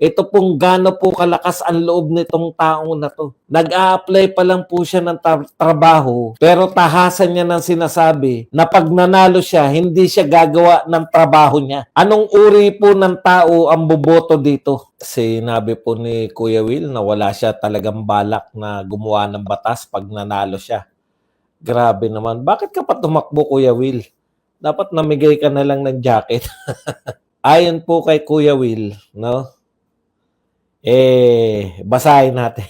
Ito pong gaano po kalakas ang loob nitong taong na to. Nag-a-apply pa lang po siya ng trabaho, pero tahasan niya ng sinasabi na pag nanalo siya, hindi siya gagawa ng trabaho niya. Anong uri po ng tao ang boboto dito? Sinabi po ni Kuya Will na wala siya talagang balak na gumawa ng batas pag nanalo siya. Grabe naman. Bakit ka pa tumakbo, Kuya Will? Dapat namigay ka na lang ng jacket. Ayon po kay Kuya Will, no? Basahin natin.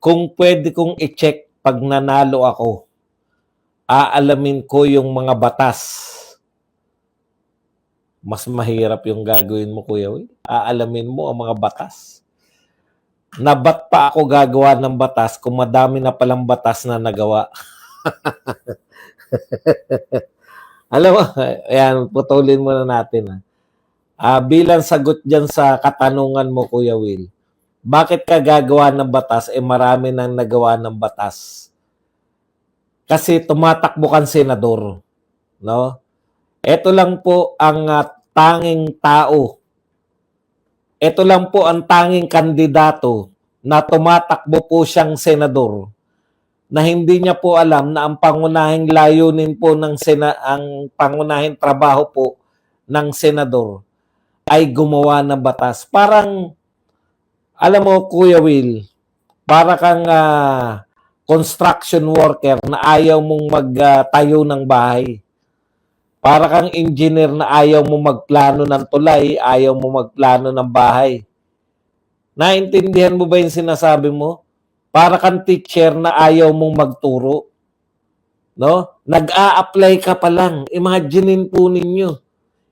Kung pwede kong i-check pag nanalo ako, aalamin ko yung mga batas. Mas mahirap yung gagawin mo, Kuya Will. Aalamin mo ang mga batas. Na ba't pa ako gagawa ng batas kung madami na palang batas na nagawa? Alam mo, ayan, putulin muna natin. Bilang sagot dyan sa katanungan mo, Kuya Will, bakit ka gagawa ng batas? Marami nang nagawa ng batas. Kasi tumatakbo kang senador. No? Ito lang po ang tanging tao. Ito lang po ang tanging kandidato na tumatakbo po siyang senador na hindi niya po alam na ang pangunahing layunin po ng ang pangunahing trabaho po ng senador ay gumawa ng batas. Parang, alam mo, Kuya Will, para kang construction worker na ayaw mong magtayo ng bahay. Para kang engineer na ayaw mo magplano ng tulay, ayaw mo magplano ng bahay. Naintindihan mo ba yung sinasabi mo? Para kang teacher na ayaw mong magturo. No? Nag-a-apply ka pa lang. Imaginein po ninyo.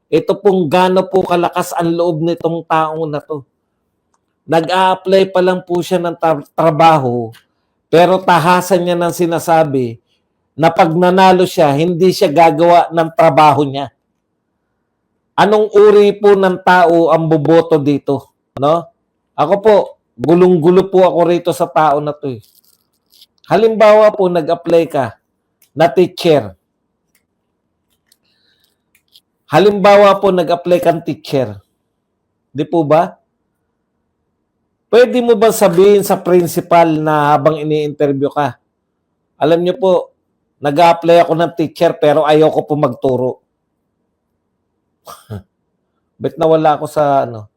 Ito pong gaano po kalakas ang loob nitong taong na to. Nag-a-apply pa lang po siya ng trabaho, pero tahasan niya ng sinasabi na pag nanalo siya, hindi siya gagawa ng trabaho niya. Anong uri po ng tao ang boboto dito? No? Ako po, gulong-gulo po ako rito sa tao na to. Halimbawa po, nag-apply ka na teacher. Halimbawa po, nag-apply kang teacher. Di po ba? Pwede mo ba sabihin sa principal na habang ini-interview ka, alam niyo po, nag-a-apply ako ng teacher pero ayoko po magturo. Bet nawala ako sa ano?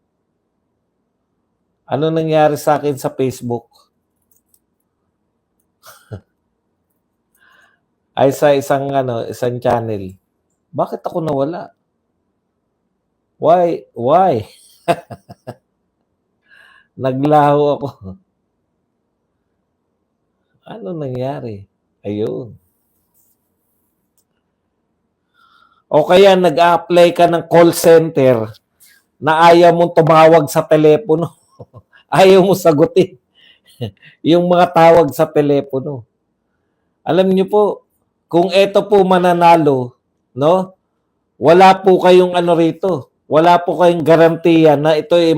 Ano nangyari sa akin sa Facebook? Ay sa isang channel. Bakit ako nawala? Why? Naglaho ako. Ano nangyari? Ayun. O kaya nag-a-apply ka ng call center na ayaw mong tumawag sa telepono. Ayaw mo sagutin yung mga tawag sa telepono. Alam niyo po, kung ito po mananalo, no? Wala po kayong rito. Wala po kayong garantiya na ito ay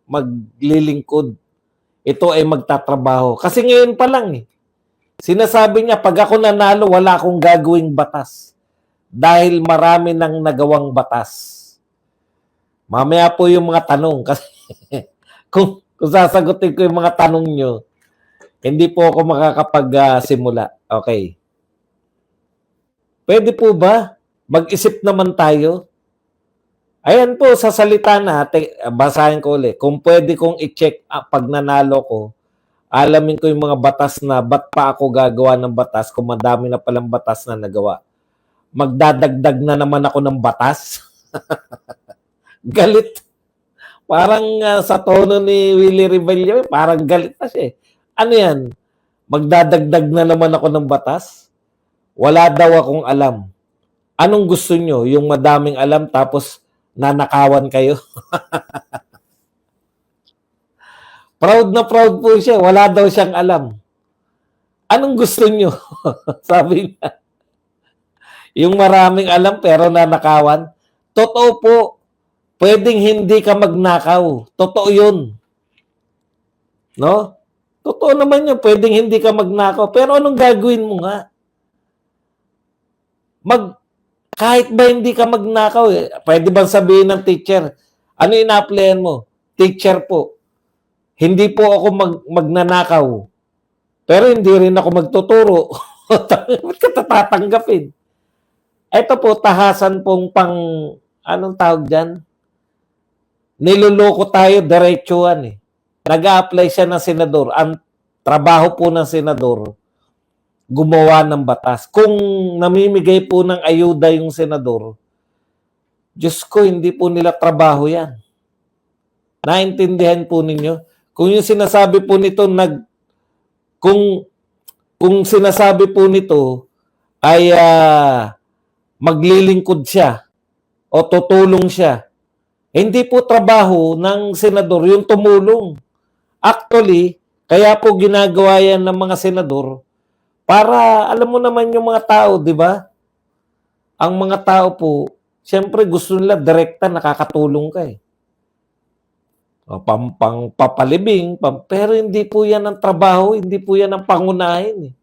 maglilingkod. Ito ay magtatrabaho. Kasi ngayon pa lang sinasabi niya, pag ako nanalo, wala akong gagawing batas. Dahil marami nang nagawang batas. Mamaya po yung mga tanong. Kasi kung sasagutin ko yung mga tanong nyo, hindi po ako makakapag-simula. Okay. Pwede po ba? Mag-isip naman tayo. Ayan po, sa salita natin, basahin ko ulit. Kung pwede kong i-check pag nanalo ko, alamin ko yung mga batas na ba't pa ako gagawa ng batas kung madami na palang batas na nagawa. Magdadagdag na naman ako ng batas. Galit. Parang sa tono ni Willie Rebello, parang galit na siya. Ano yan? Magdadagdag na naman ako ng batas? Wala daw akong alam. Anong gusto nyo? Yung madaming alam tapos nanakawan kayo? Proud na proud po siya. Wala daw siyang alam. Anong gusto nyo? Sabi niya. Yung maraming alam pero nanakawan. Totoo po. Pwedeng hindi ka magnakaw. Totoo yun. No? Totoo naman yun. Pwedeng hindi ka magnakaw. Pero anong gagawin mo nga? Kahit ba hindi ka magnakaw, pwede bang sabihin ng teacher, ano ina-applyan mo? teacher po. Hindi po ako magnanakaw. Pero hindi rin ako magtuturo. Ba't ka tatanggapin? Ito po, tahasan pong anong tawag dyan? Niloloko tayo diretsuhan eh. Nag-a-apply siya ng senador. Ang trabaho po ng senador, gumawa ng batas. Kung namimigay po ng ayuda yung senador, Diyos ko, hindi po nila trabaho yan. Naintindihan po ninyo? Kung yung sinasabi po nito, kung sinasabi po nito ay maglilingkod siya o tutulong siya, hindi po trabaho ng senador yung tumulong. Actually, kaya po ginagawa yan ng mga senador para, alam mo naman yung mga tao, di ba? Ang mga tao po, siyempre gusto nila direkta nakakatulong ka eh. O, papalibing, pero hindi po yan ang trabaho, hindi po yan ang pangunahin eh.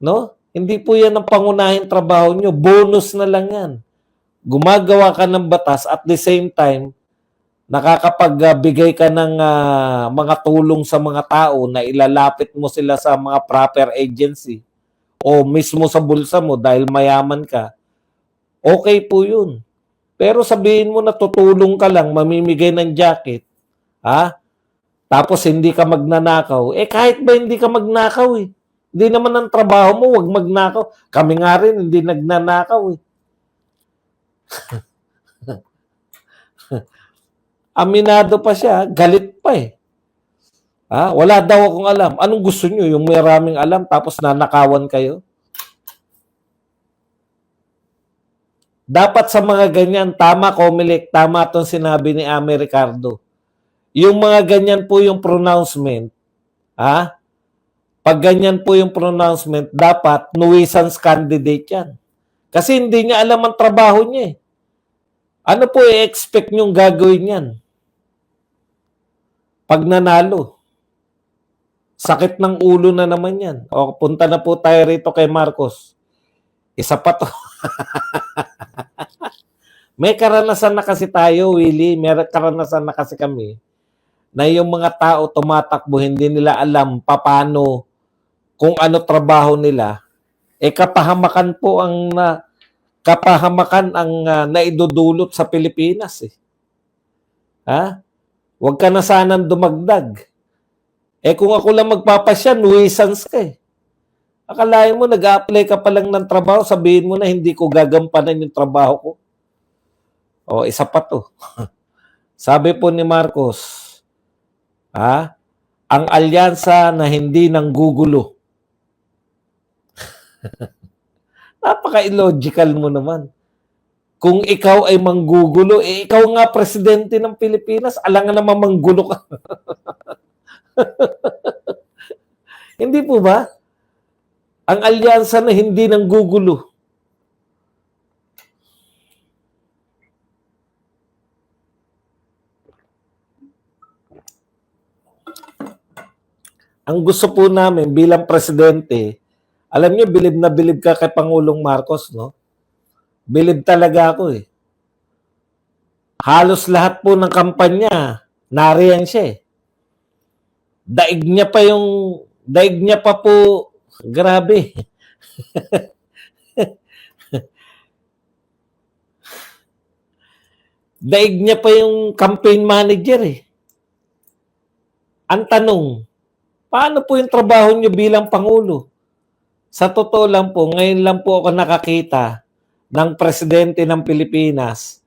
No? Hindi po yan ang pangunahin trabaho nyo. Bonus na lang yan. Gumagawa ka ng batas at the same time, nakakapagbigay ka ng mga tulong sa mga tao na ilalapit mo sila sa mga proper agency o mismo sa bulsa mo dahil mayaman ka, okay po yun. Pero sabihin mo na tutulong ka lang, mamimigay ng jacket, ha? Tapos hindi ka magnanakaw. Kahit ba hindi ka magnakaw eh. Hindi naman ang trabaho mo, wag magnakaw. Kami nga rin, hindi nagnanakaw eh. Aminado pa siya, galit pa eh. Wala daw akong alam. Anong gusto nyo? Yung maraming alam tapos nanakawan kayo? Dapat sa mga ganyan, tama Comelec, tama itong sinabi ni Amy Ricardo. Yung mga ganyan po yung pronouncement, pag ganyan po yung pronouncement, dapat nuisance candidate yan. Kasi hindi niya alam ang trabaho niya eh. Ano po i-expect niyong gagawin yan? Pag nanalo, sakit ng ulo na naman yan. O, punta na po tayo rito kay Marcos. Isa pa to. May karanasan na kasi tayo, Willie. May karanasan na kasi kami na yung mga tao tumatakbo, hindi nila alam paano, kung ano trabaho nila. Kapahamakan po ang naidudulot sa Pilipinas eh. Huwag ka na sanang dumagdag. Kung ako lang magpapasya, nuisance ka eh. Akalain mo, nag-a-apply ka pa lang ng trabaho, sabihin mo na hindi ko gagampanan yung trabaho ko. O, isa pa to. Sabi po ni Marcos, ang alyansa na hindi nanggugulo. Napaka-illogical mo naman. Kung ikaw ay manggugulo, ikaw nga presidente ng Pilipinas, alangan naman manggulo ka. Hindi po ba? Ang alyansa na hindi nanggugulo. Ang gusto po namin bilang presidente, alam niyo, bilib na bilib ka kay Pangulong Marcos, no? Bilib talaga ako eh. Halos lahat po ng kampanya, nariyan siya eh. Daig niya pa po, grabe. Daig niya pa yung campaign manager eh. Ang tanong, paano po yung trabaho niyo bilang Pangulo? Sa totoo lang po, ngayon lang po ako nakakita ng presidente ng Pilipinas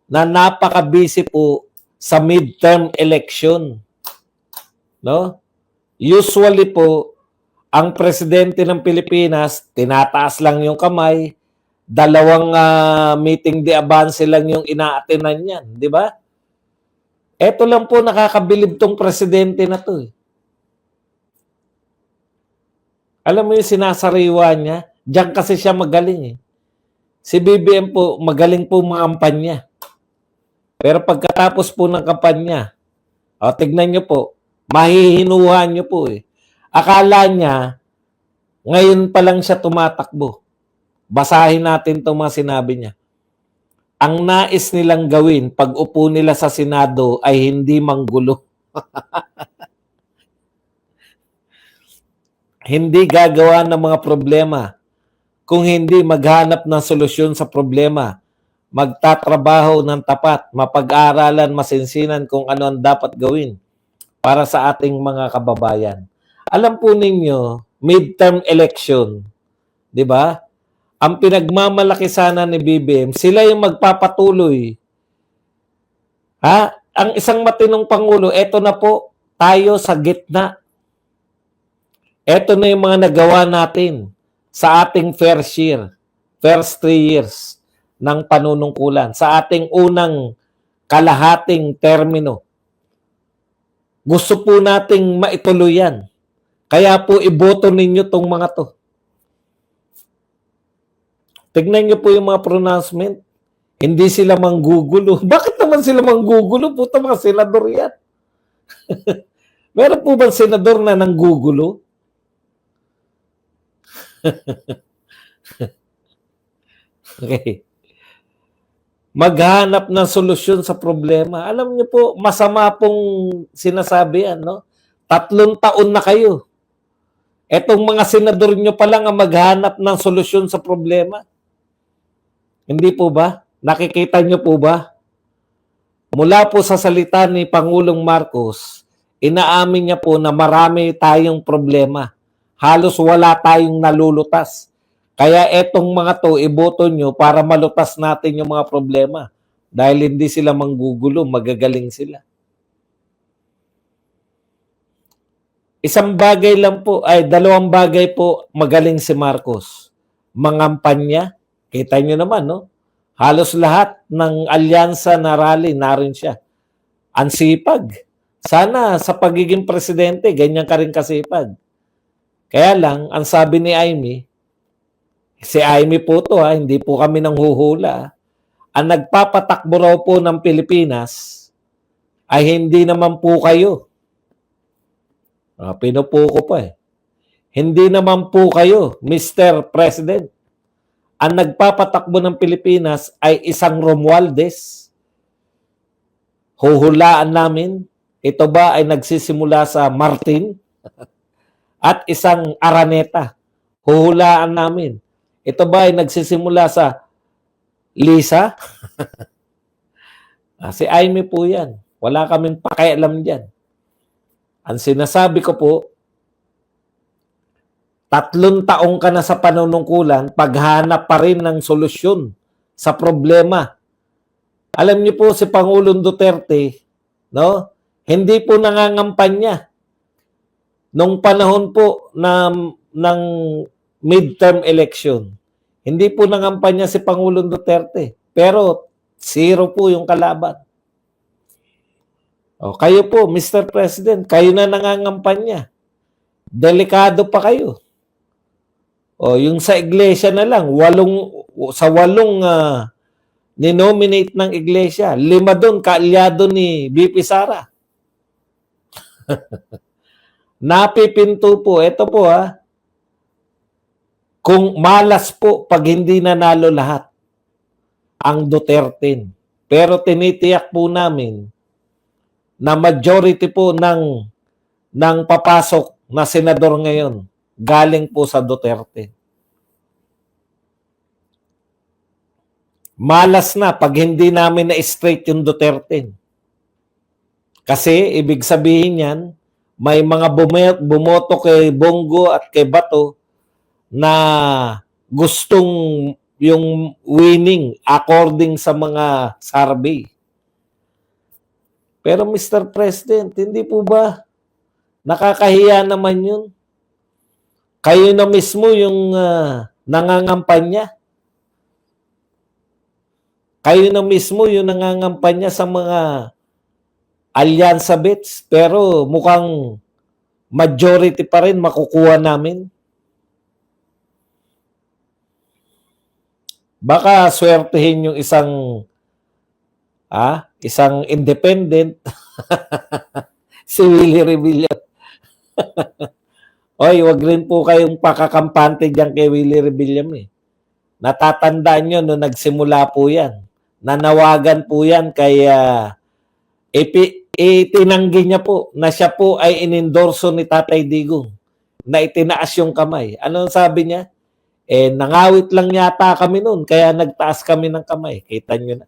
na napaka-busy po sa midterm election. No? Usually po, ang presidente ng Pilipinas, tinataas lang yung kamay, dalawang meeting de avance lang yung ina-attenan niyan, di ba? Ito lang po nakakabilib tong presidente na to eh. Alam mo yung sinasariwa niya? Diyan kasi siya magaling eh. Si BBM po, magaling po mga kampanya. Pero pagkatapos po ng kampanya, tignan nyo po, mahihinuhan nyo po eh. Akala niya, ngayon pa lang siya tumatakbo. Basahin natin itong mga sinabi niya. ang nais nilang gawin pag upo nila sa Senado ay hindi manggulo. Hindi gagawa ng mga problema, kung hindi maghanap ng solusyon sa problema, magtatrabaho ng tapat, mapag-aralan, masinsinan kung ano ang dapat gawin para sa ating mga kababayan. Alam po ninyo, midterm election, di ba? Ang pinagmamalaki sana ni BBM, sila yung magpapatuloy. Ha? Ang isang matinong Pangulo, eto na po, tayo sa gitna. Eto na yung mga nagawa natin sa ating first 3 years ng panunungkulan, sa ating unang kalahating termino. Gusto po nating maituloy yan. Kaya po iboto ninyo tong mga to. Tignan nyo po yung mga pronouncement. Hindi sila manggugulo. Bakit naman sila manggugulo? Puta, mga senador yan. Meron po bang senador na nanggugulo? Okay. Maghanap ng solusyon sa problema. Alam niyo po, masama pong sinasabi yan, no? 3 taon na kayo. Etong mga senador nyo pa lang ang maghanap ng solusyon sa problema. Hindi po ba? Nakikita nyo po ba? Mula po sa salita ni Pangulong Marcos, inaamin niya po na marami tayong problema. Halos wala tayong nalulutas. Kaya etong mga to, iboto nyo para malutas natin yung mga problema. Dahil hindi sila manggugulo, magagaling sila. Isang bagay lang po, ay 2 bagay po magaling si Marcos. Mangampanya, kita nyo naman, no? Halos lahat ng alyansa na rally, narin siya. Ang sipag. Sana sa pagiging presidente, ganyan ka rin kasipag. Kaya lang, ang sabi ni Amy, si Amy po to ha, hindi po kami nang huhula. Ang nagpapatakbo raw po ng Pilipinas ay hindi naman po kayo. Pinupuko pa eh. Hindi naman po kayo, Mr. President. Ang nagpapatakbo ng Pilipinas ay isang Romualdez. Huhulaan namin. Ito ba ay nagsisimula sa Martin? At isang Araneta. Huhulaan namin. Ito ba ay nagsisimula sa Lisa? Si Amy po yan. Wala kaming pakialam dyan. Ang sinasabi ko po, 3 taong ka na sa panunungkulan, paghanap pa rin ng solusyon sa problema. Alam niyo po si Pangulong Duterte, no? Hindi po nangangampanya. Nung panahon po ng midterm election, hindi po nangampanya si Pangulong Duterte. Pero 0 po yung kalaban. O, kayo po, Mr. President, kayo na nangangampanya. Delikado pa kayo. O, yung sa iglesia na lang, 8 ninominate ng iglesia, 5 doon kaalyado ni BP Sara. Napipinto po, ito po ha, kung malas po pag hindi nanalo lahat ang Duterte. Pero tinitiyak po namin na majority po ng papasok na senador ngayon galing po sa Duterte. Malas na pag hindi namin na-straight yung Duterte. Kasi ibig sabihin yan, may mga bumoto kay Bongo at kay Bato na gustong yung winning according sa mga survey. Pero Mr. President, hindi po ba nakakahiya naman yun? Kayo na mismo yung nangangampanya. Kayo na mismo yung nangangampanya sa mga alyansa bets, pero mukhang majority pa rin makukuha namin. Baka swertehin yung isang independent si Willie Revilla. Oy, wag rin po kayong pakakampante diyan kay Willie Revilla eh. Natatandaan nyo nung nagsimula po yan. Nanawagan po yan kay itinanggi niya po na siya po ay inendorso ni Tatay Digong na itinaas yung kamay. Ano sabi niya? Nangawit lang yata kami noon kaya nagtaas kami ng kamay. Kita niyo na.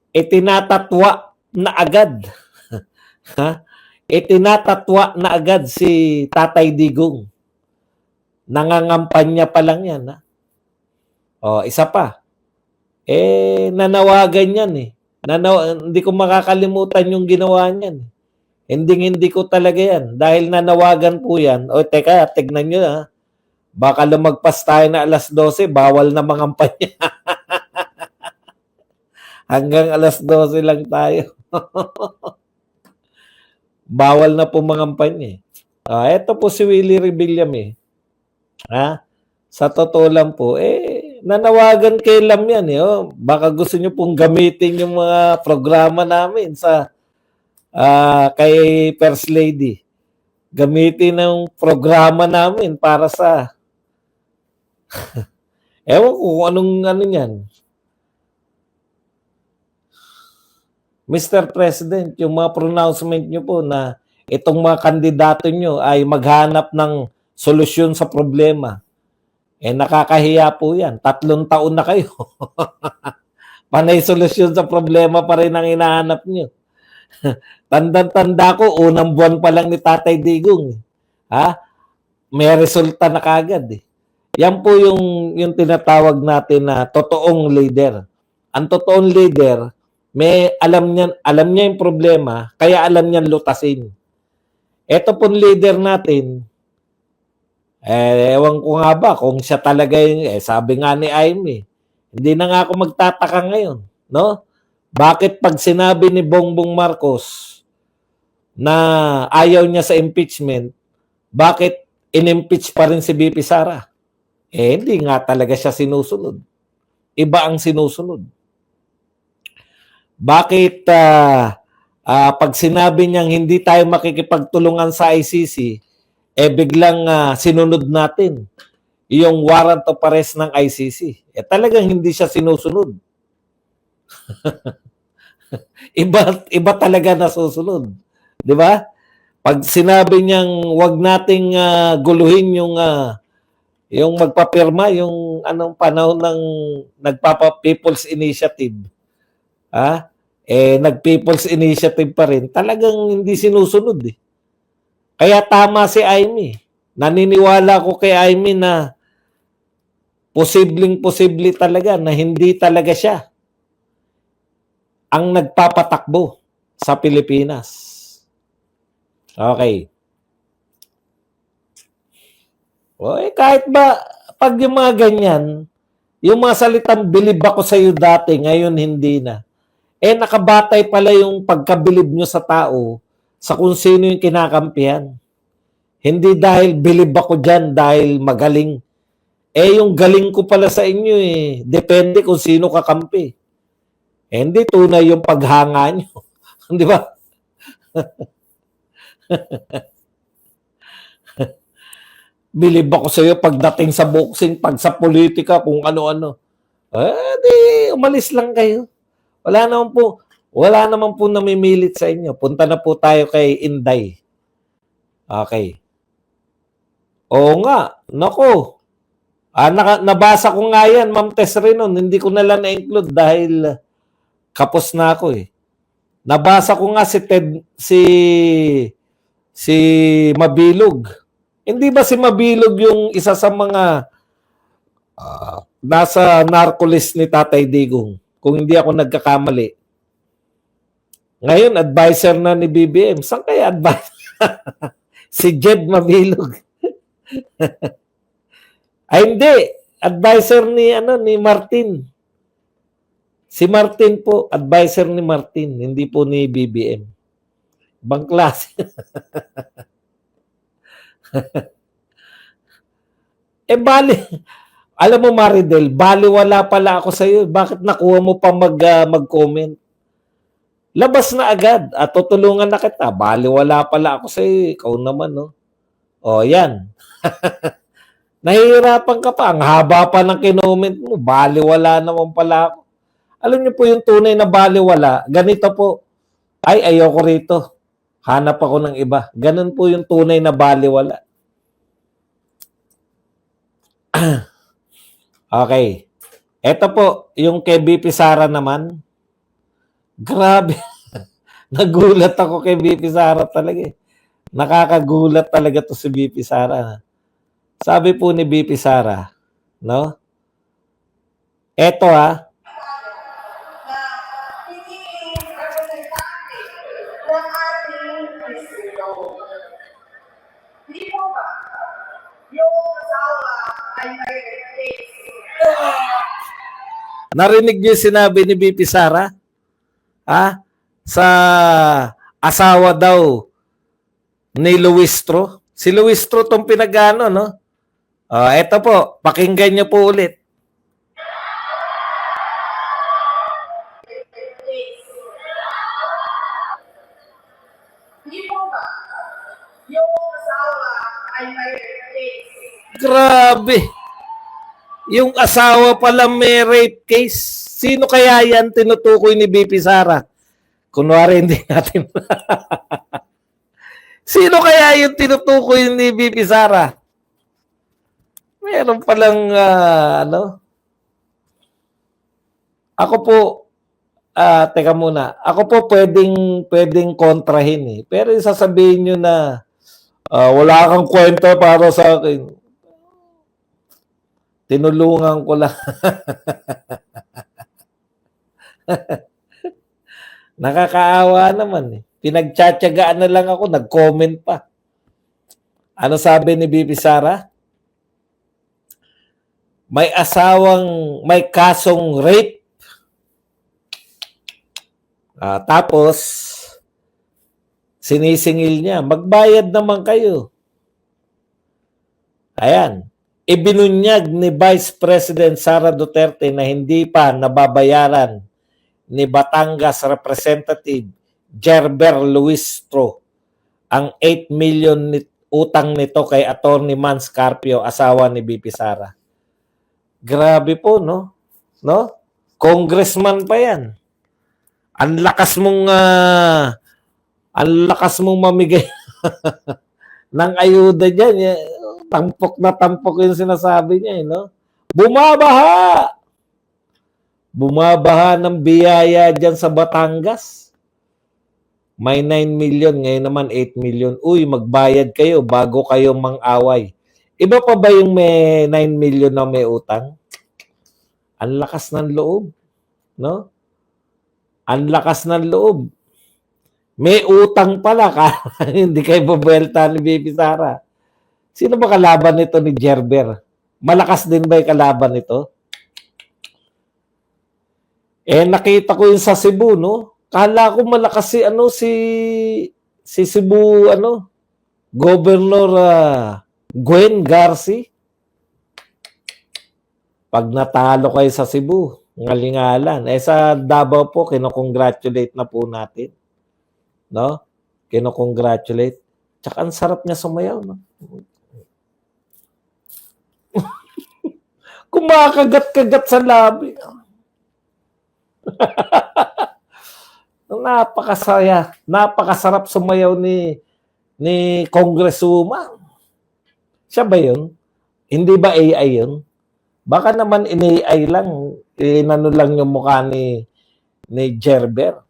Itinatatwa na agad. Ha? Itinatatwa na agad si Tatay Digong. Nangangampanya pa lang yan. Ha? Isa pa. Nanawagan yan eh. Hindi ko makakalimutan yung ginawa niyan. Hindi ko talaga yan. Dahil nanawagan po yan. Teka, tignan nyo ha. Baka lumagpas tayo na alas 12, bawal na mangampanya. Hanggang alas 12 lang tayo. Bawal na po mangampanya. Ito po si Willie Rebillame eh. Ha? Sa totoo lang po, nanawagan kay Lam yan eh. Baka gusto nyo pong gamitin yung mga programa namin sa kay First Lady. Gamitin ng programa namin para sa ewan ko kung anong ano yan. Mr. President, yung mga pronouncement nyo po na itong mga kandidato nyo ay maghanap ng solusyon sa problema. Nakakahiya po yan. 3 taon na kayo. Panay solusyon sa problema pa rin ang hinahanap nyo. Tanda-tanda ko, unang buwan pa lang ni Tatay Digong. Ha? May resulta na kagad eh. Yan po yung tinatawag natin na totoong leader. Ang totoong leader, may alam niya yung problema, kaya alam niyan lutasin. Ito pong leader natin, ewan ko nga ba kung siya talaga yung, sabi nga ni Aimee, hindi na nga ako magtataka ngayon, no? Bakit pag sinabi ni Bongbong Marcos na ayaw niya sa impeachment, bakit in-impeach pa rin si BP Sara? Hindi nga talaga siya sinusunod. Iba ang sinusunod. Bakit pag sinabi niyang hindi tayo makikipagtulungan sa ICC, biglang sinunod natin yung warrant of arrest ng ICC? Talagang hindi siya sinusunod. iba talaga nasusunod. Di ba? Pag sinabi niyang wag nating guluhin yung magpapirma, yung anong panahon ng nagpapa-People's Initiative, nag-People's Initiative pa rin, talagang hindi sinusunod eh. Kaya tama si Aimee. Naniniwala ko kay Aimee na posibleng-posible talaga na hindi talaga siya ang nagpapatakbo sa Pilipinas. Okay. Kahit ba pag yung mga ganyan, yung mga salitang bilib ako sa iyo dati, ngayon hindi na. Nakabatay pala yung pagkabilib nyo sa tao sa kung sino yung kinakampihan. Hindi dahil bilib ako dyan, dahil magaling. Yung galing ko pala sa inyo depende kung sino kakampi. Hindi tunay yung paghanga nyo. Di ba? Bilib ako sa iyo pagdating sa boxing, pag sa politika, kung ano-ano. Di umalis lang kayo. Wala naman po namimilit sa inyo. Punta na po tayo kay Inday. Okay. Oo nga. Nako. Nabasa ko nga yan, Ma'am Tess Renon. Hindi ko na lang na-include dahil kapos na ako eh. Nabasa ko nga si Mabilog. Hindi ba si Mabilog yung isa sa mga nasa narco-list ni Tatay Digong? Kung hindi ako nagkakamali. Ngayon, advisor na ni BBM. Saan kaya advisor? Si Jed Mabilog. Hindi. Advisor ni Martin. Si Martin po, advisor ni Martin, hindi po ni BBM. Ibang klase. Bali. Alam mo, Maridel, baliwala pala ako sa iyo. Bakit nakuha mo pa mag-comment? Labas na agad at tutulungan na kita. Baliwala pala ako sa iyo. Ikaw naman, no? Yan. Nahihirapan ka pa. Ang haba pa ng kinoment mo. Baliwala naman pala ako. Alam niyo po yung tunay na balewala, ganito po, ay ayoko rito, hanap ako ng iba. Ganun po yung tunay na balewala. Okay. Ito po, yung kay BP Sara naman. Grabe. Nagulat ako kay BP Sara talaga eh. Nakakagulat talaga to si BP Sara. Sabi po ni BP Sara, no? Eto Hindi po ba? Yung asawa ay may case. Narinig niyo yung sinabi ni BP Sara? Ha? Sa asawa daw ni Luistro. Si Luistro tong pinagano, no? Eto po, pakinggan niyo po ulit. Hindi po ba? Yung asawa ay may case. Grabe. Yung asawa pala may rape case. Sino kaya yan tinutukoy ni BP Sara? Kunwari hindi natin. Sino kaya yung tinutukoy ni BP Sara? Meron palang ano? Ako po, teka muna. Ako po pwedeng kontrahin eh. Pero yung sasabihin nyo na wala kang kwenta para sa akin. Tinulungan ko lang. Nakakaawa naman eh. Pinagtsatsagaan na lang ako, nag-comment pa. Ano sabi ni BP Sara? May may kasong rape. Tapos, sinisingil niya, magbayad naman kayo. Ayan. Ibinunyag ni Vice President Sara Duterte na hindi pa nababayaran ni Batangas Representative Gerber Luistro ang 8 million utang nito kay Attorney Mans Carpio, asawa ni BP Sara. Grabe po, no? No? Congressman pa yan. Ang lakas mong mamigay ng ayuda diyan. Tampok na tampok yung sinasabi niya, no? Bumabaha ng biyaya diyan sa Batangas. May 9 million, ngayon naman 8 million. Uy, magbayad kayo bago kayo mang-away. Iba pa ba yung may 9 million na may utang? Ang lakas ng loob, no? Ang lakas ng loob. May utang pala hindi kayo babelta ni BP Sara. Sino ba kalaban nito ni Gerber? Malakas din ba yung kalaban nito? Nakita ko yung sa Cebu, no? Kala ko malakas si Cebu, Governor Gwen Garci. Pag natalo kayo sa Cebu, ngalingalan. Sa Davao po, kinocongratulate na po natin. No? Kinocongratulate. Tsaka ang sarap niya sumayaw, no? Kumakagat-kagat sa labi. Napakasaya. Napakasarap sumayaw ni Congresswoman. Siya ba yun? Hindi ba AI yun? Baka naman in-AI lang. Inano lang yung mukha ni Gerber.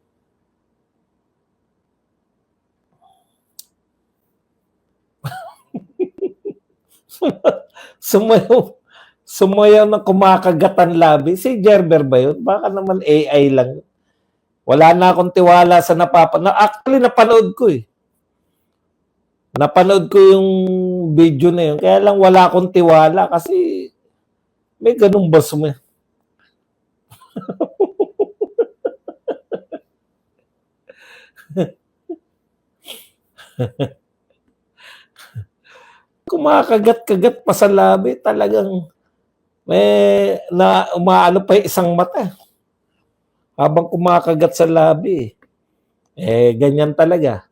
Sumayaw na kumakagatan labi. Si Gerber ba yun? Baka naman AI lang. Wala na akong tiwala sa Actually, napanood ko eh. Napanood ko yung video na yun. Kaya lang wala akong tiwala kasi may ganun ba sumayaw? Kumakagat-kagat pa sa labi, talagang may umaano pa yung isang mata. Habang kumakagat sa labi. Ganyan talaga.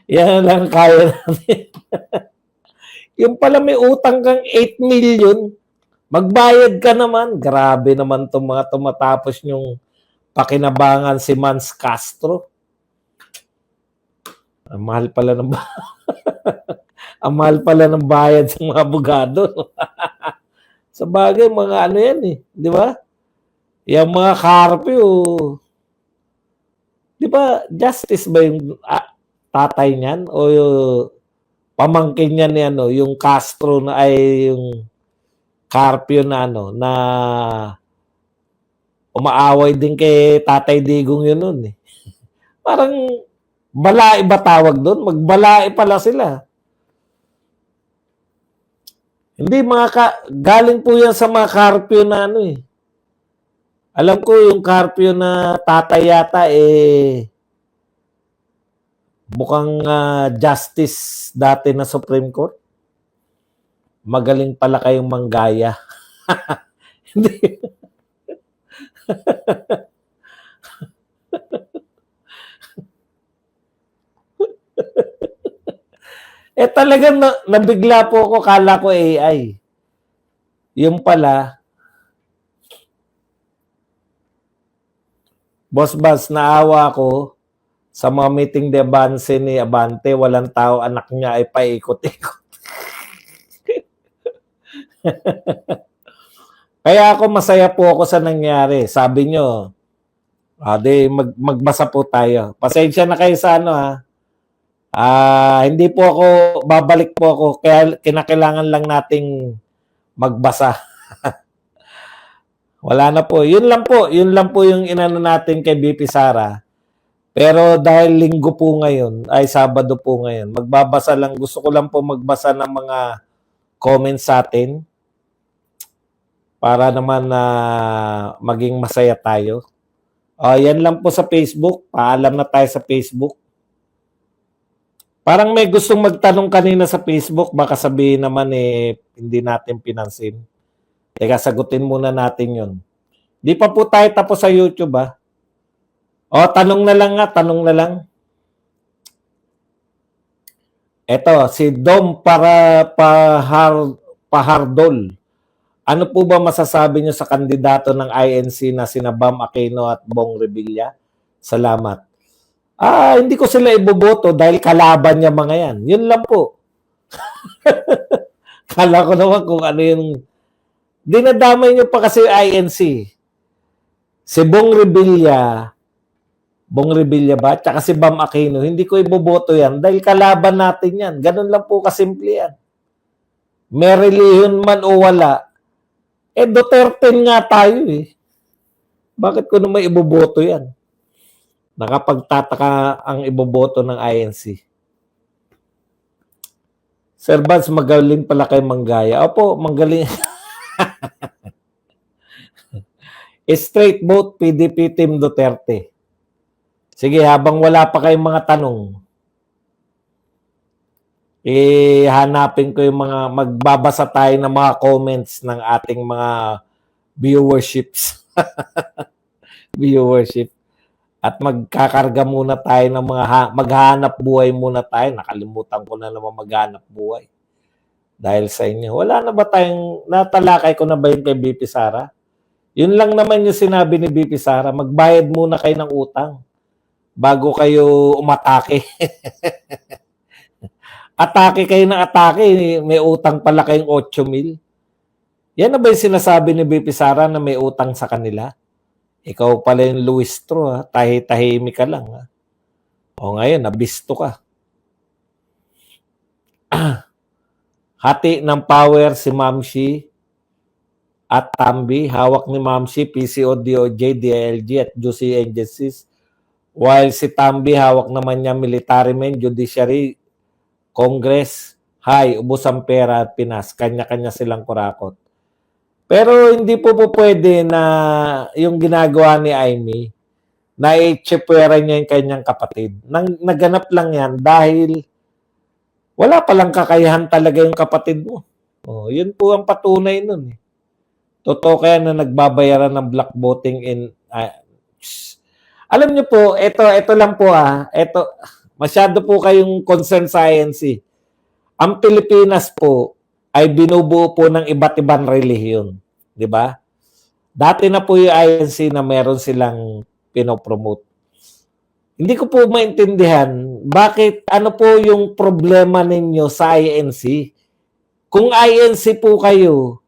yan lang kaya natin. Yung pala may utang kang 8 million, magbayad ka naman. Grabe naman itong mga tumatapos yung pakinabangan si Mans Castro. Ang mahal pala ng ang mahal pala ng bayad sa mga abogado. Sa bagay, mga ano yan eh. Di ba? Yung mga Carpio, di ba, justice ba yung tatay niyan? O yung pamangkin niya ni ano, yung Castro na ay yung Carpio na ano, na umaaway din kay Tatay Digong yun nun eh. Parang balae ba tawag doon? Magbalae pala sila. Hindi galing po yan sa mga Carpio na ano eh. Alam ko yung Carpio na tatay yata eh mukhang justice dati na Supreme Court. Magaling pala kayong manggaya. Hindi. Talagang nabigla po ako, kala ko AI. Yung pala, Boss Bas, naawa ko sa mga meeting de Avance ni Abante, walang tao, anak niya ay paikot-ikot. Kaya ako masaya po ako sa nangyari. Sabi nyo, magbasa po tayo. Pasensya na kayo sa ano ha. Hindi po ako, babalik po ako, kaya kinakailangan lang nating magbasa. Wala na po. Yun lang po yung inano natin kay BP Sara. Pero dahil linggo po ngayon, ay Sabado po ngayon, magbabasa lang, gusto ko lang po magbasa ng mga comments sa atin para naman na maging masaya tayo. Yan lang po sa Facebook. Paalam na tayo sa Facebook. Parang may gustong magtanong kanina sa Facebook, baka sabihin naman hindi natin pinansin. Teka, sagutin muna natin yun. Di pa po tayo tapos sa YouTube ha. Tanong na lang nga, tanong na lang. Eto, si Dom Pahardol. Ano po ba masasabi niyo sa kandidato ng INC na sina Bam Aquino at Bong Revilla? Salamat. Hindi ko sila iboboto dahil kalaban niya mga yan. Yun lang po. Kala ko naman kung ano yung... Dinadamay niyo pa kasi INC. Si Bong Revilla ba? Tsaka si Bam Aquino, hindi ko iboboto yan dahil kalaban natin yan. Ganun lang po kasimple yan. May relihiyon man o wala. Duterte nga tayo eh. Bakit ko naman iboboto yan? Nakapagtataka ang iboboto ng INC. Sir Vance, magaling pala kay Manggaya. Opo, magaling. Straight vote, PDP Team Duterte. Sige, habang wala pa kayong mga tanong, hanapin ko yung mga, magbabasa tayo ng mga comments ng ating mga viewerships. Viewership. At magkakarga muna tayo ng mga, maghanap buhay muna tayo. Nakalimutan ko na naman maghanap buhay. Dahil sa inyo. Wala na ba tayong, natalakay ko na ba yun kay BP Sara? Yun lang naman yung sinabi ni BP Sara, magbayad muna kayo ng utang bago kayo umatake. Atake kayo ng atake, may utang pala kayong 8 mil. Yan na ba yung sinasabi ni BP Sara na may utang sa kanila? Ikaw pala yung Luistro, ha? Tahi-tahimik ka lang. Ha? Ngayon, nabisto ka. Hati ng power si Mamshi at Tambi. Hawak ni Mamshi, PCO, DOJ, DILG at Juicy Agencies. While si Tambi, hawak naman niya military men, judiciary, Congress, ubos ang pera at Pinas. Kanya-kanya silang kurakot. Pero hindi po pwede na yung ginagawa ni Amy na i-chipwera niya yung kanyang kapatid. Naganap lang yan dahil wala palang kakayahan talaga yung kapatid mo. Yun po ang patunay nun. Totoo kaya na nagbabayaran ng black voting in... Alam niyo po, ito lang po ito, masyado po kayong concerned sa INC. Ang Pilipinas po ay binubuo po ng iba't ibang relihiyon. Di ba? Dati na po yung INC na meron silang pinopromote. Hindi ko po maintindihan bakit ano po yung problema ninyo sa INC. Kung INC po kayo,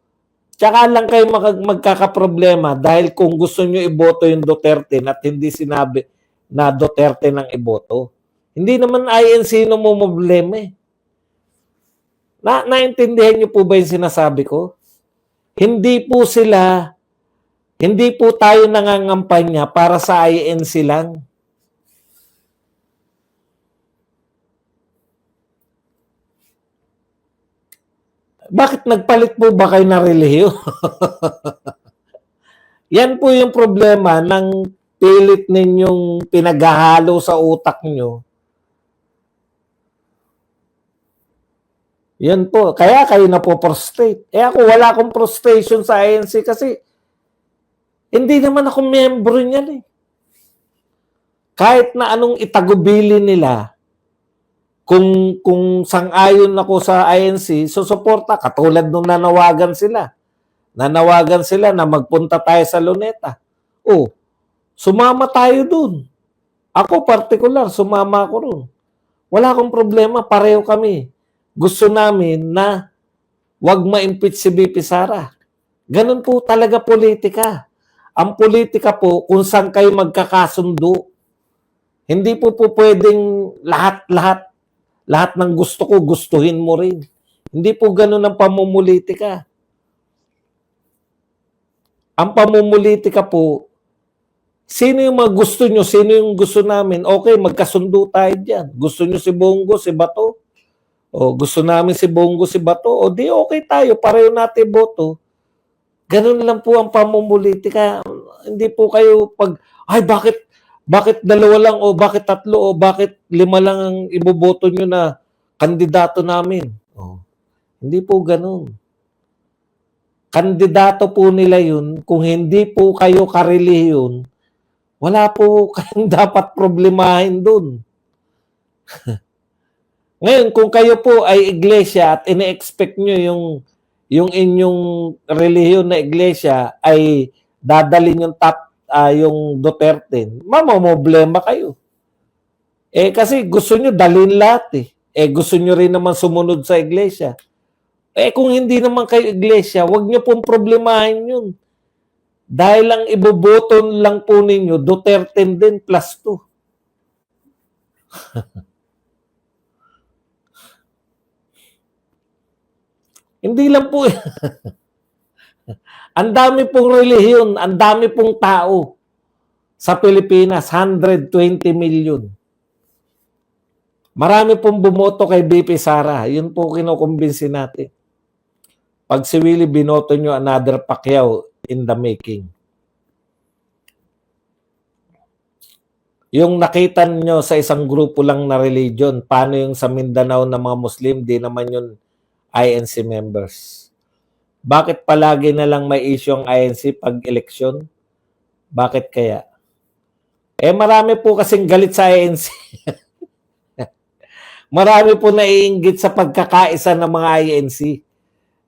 tsaka lang kayo magkakaproblema dahil kung gusto nyo iboto yung Duterte at hindi sinabi na Duterte nang iboto. Hindi naman INC no mo problema eh. Naintindihan nyo po ba yung sinasabi ko? Hindi po tayo nangangampanya para sa INC lang. Bakit nagpalit po ba kayo na relihiyon? Yan po yung problema ng pilit ninyong pinaghahalo sa utak nyo. Yan po. Kaya kayo na po prostrate. Ako wala akong prostration sa INC kasi hindi naman ako membro niyan eh. Kahit na anong itagubili nila, kung sang-ayon ako sa INC, susuporta. Katulad nung nanawagan sila. Nanawagan sila na magpunta tayo sa Luneta. Oh, sumama tayo dun. Ako particular, sumama ako dun. Wala akong problema, pareho kami. Gusto namin na wag ma-impeach si BP Sara. Ganun po talaga politika. Ang politika po, kung saan kayo magkakasundo. Hindi po pwedeng lahat ng gusto ko, gustuhin mo rin. Hindi po ganun ang pamumulitika. Ang pamumulitika po, sino yung mga gusto nyo, sino yung gusto namin, okay, magkasundo tayo dyan. Gusto nyo si Bongo, si Bato, o gusto namin si Bongo, si Bato, o di okay tayo, pareho natin boto. Ganun lang po ang pamumulitika. Hindi po kayo ay bakit dalawa lang, o bakit tatlo, o bakit lima lang ang iboboto nyo na kandidato namin. Hindi po ganun. Kandidato po nila yun, kung hindi po kayo karelihiyon, wala po kayong dapat problemahin dun. Ngayon, kung kayo po ay iglesia at ine-expect nyo yung inyong relihiyon na iglesia ay dadalhin yung Duterte, mamamoblema kayo. Kasi gusto nyo dalhin lahat eh. Gusto nyo rin naman sumunod sa iglesia. Kung hindi naman kayo iglesia, wag nyo pong problemahin yun. Dahil lang iboboto lang po ninyo, Duterte din plus 2. Hindi lang po. Ang dami pong relihiyon, ang dami pong tao sa Pilipinas, 120 million. Marami pong bumoto kay BP Sara. Yun po kinukumbinsi natin. Pag si Willie binoto nyo, another Pacquiao in the making. Yung nakita nyo sa isang grupo lang na religion, paano yung sa Mindanao na mga Muslim, di naman yun INC members. Bakit palagi na lang may issue ang INC pag eleksyon? Bakit kaya? Marami po kasing galit sa INC. Marami po naiinggit sa pagkakaisa ng mga INC.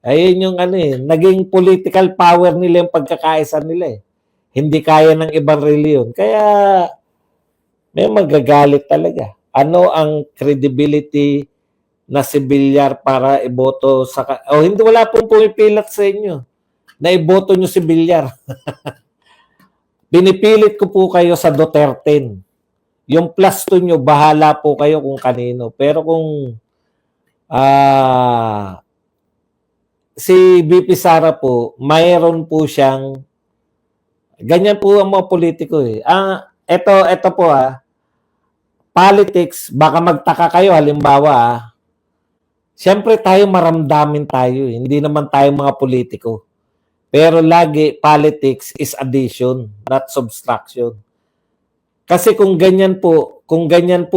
Ayun yung naging political power nila yung pagkakaisa nila eh. Hindi kaya ng ibang reliyon. Kaya may magagalit talaga. Ano ang credibility na si Villar para iboto sa... hindi, wala pong pumipilat sa inyo na iboto nyo si Villar. Pinipilit ko po kayo sa Duterte. Yung plus 2 nyo, bahala po kayo kung kanino. Pero kung si BP Sara po, mayroon po siyang ganyan po ang mga politiko eh. Ito po politics, baka magtaka kayo halimbawa siyempre tayo maramdamin tayo eh. Hindi naman tayo mga politiko. Pero lagi politics is addition, not subtraction. Kasi kung ganyan po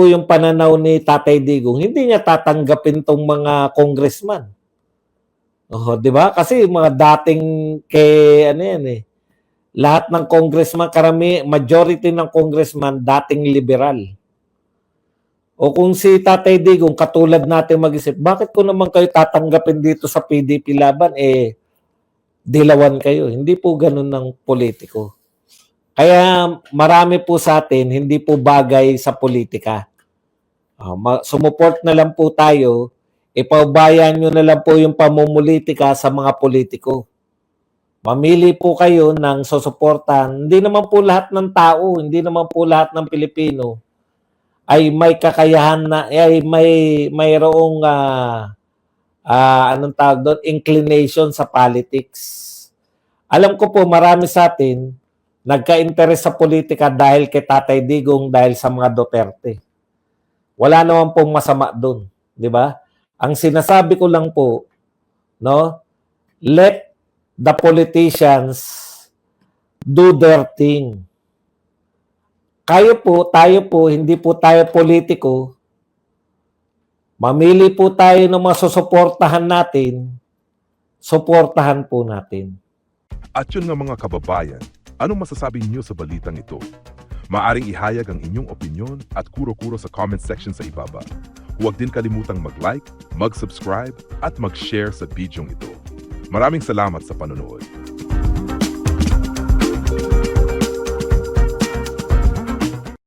yung pananaw ni Tatay Digong, hindi niya tatanggapin tong mga congressman. Di ba? Kasi mga dating lahat ng congressman, majority ng congressman dating liberal. O kung si Tatay Digong katulad natin mag-isip, bakit ko naman kayo tatanggapin dito sa PDP Laban? Dilawan kayo. Hindi po ganun ng politiko. Kaya marami po sa atin hindi po bagay sa politika. Sumuport na lang po tayo, ipaubayan nyo na lang po yung pamumulitika sa mga politiko. Mamili po kayo ng susuportan. Hindi naman po lahat ng tao, hindi naman po lahat ng Pilipino ay may kakayahan na, ay mayroong anong tawag doon, inclination sa politics. Alam ko po marami sa atin nagka-interest sa politika dahil kay Tatay Digong, dahil sa mga Duterte. Wala naman pong masama doon, di ba? Ang sinasabi ko lang po, no, let the politicians do their thing. Tayo po, hindi po tayo politiko. Mamili po tayo ng masusuportahan natin, suportahan po natin. At yun nga mga kababayan, anong masasabi niyo sa balitang ito? Maaring ihayag ang inyong opinyon at kuro-kuro sa comment section sa ibaba. Huwag din kalimutang mag-like, mag-subscribe at mag-share sa bidyong ito. Maraming salamat sa panonood.